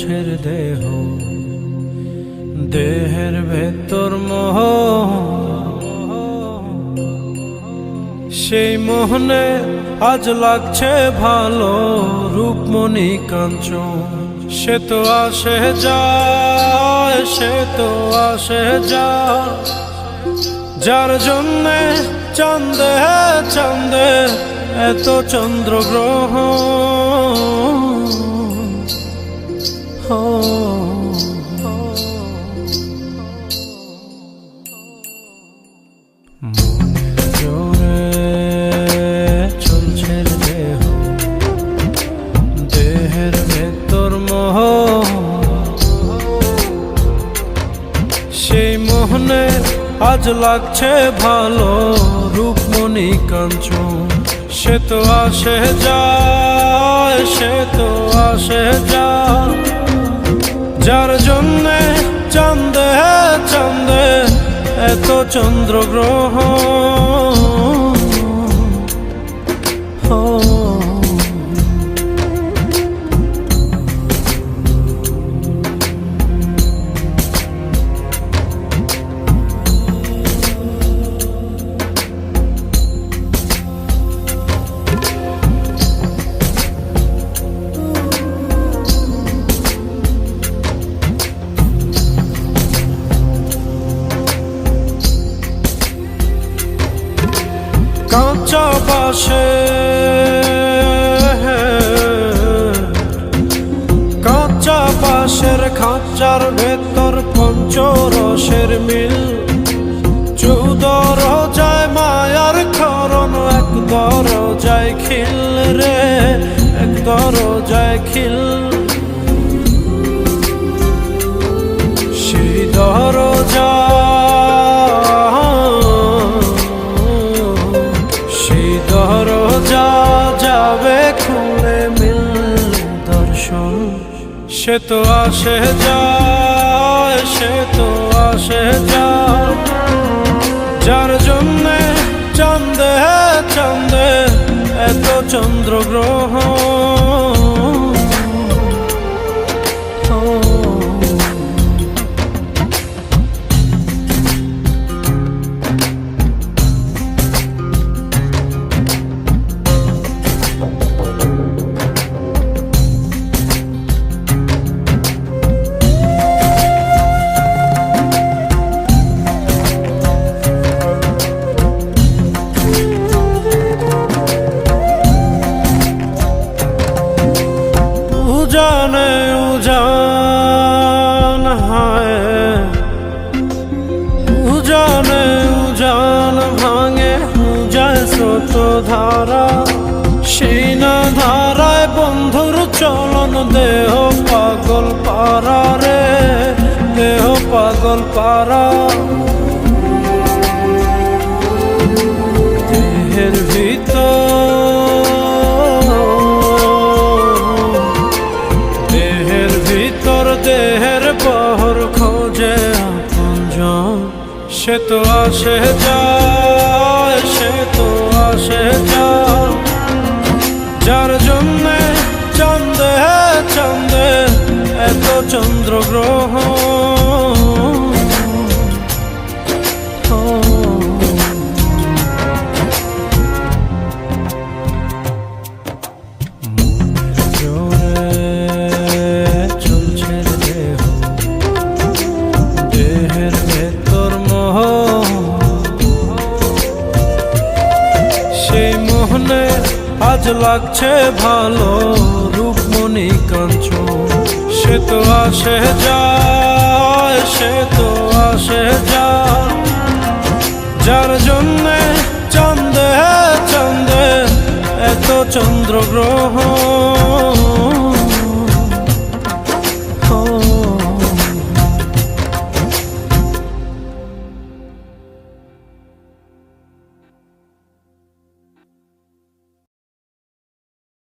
চলছে দেহ, দেহের ভেতর মোহ, সেই মোহনে আজ লাগছে ভালো রূপমণি কাঞ্চন। সে তো আসে যায়, সে তো আসে যায়, যার জন্যে চাঁদে চাঁদে এত চন্দ্রগ্রহ। মনের জোরে চলছে দেহ, দেহের ভেতর মোহ, সেই মোহনে আজ লাগছে ভালো রূপমণি কাঞ্চন। সে তো আসে যায়, সে তো আসে যায়, যার জন্যে চাঁদে চাঁদে এত চন্দ্রগ্রহ। কাঁচা বাসে কাঁচা বাসের খাঁচার ভেতর পঞ্চরসের মিল, 14 রোজায় মায়ার খরণ, এক দরজায় খিল রে, এক দরজায় খিল। সেই দরজা দরজা যাবে খুলে মিল দর্শন। সে তো আসে যায়, সে তো আসে যায়, যার জন্যে চাঁদে চাঁদে এত চন্দ্রগ্রহ। উজানে উজান হায়, উজানে উজান ভাঙে যায় স্রোত ধারা, সেই না ধারায় বন্ধুর চলন। দেহ পাগল পারা রে, দেহ পাগল পারা। দেহের ভিতর দেহের পহর খোঁজে আপনজন। সে তো আসে যায়, সে তো আসে যায়, যার জন্যে চাঁদে চাঁদে এত চন্দ্রগ্রহ। আজ লাগছে ভালো রূপমণি কাঞ্চন। সে তো আসে যায়, সে তো আসে যায়, যার জন্যে চাঁদে চাঁদে এত চন্দ্রগ্রহ।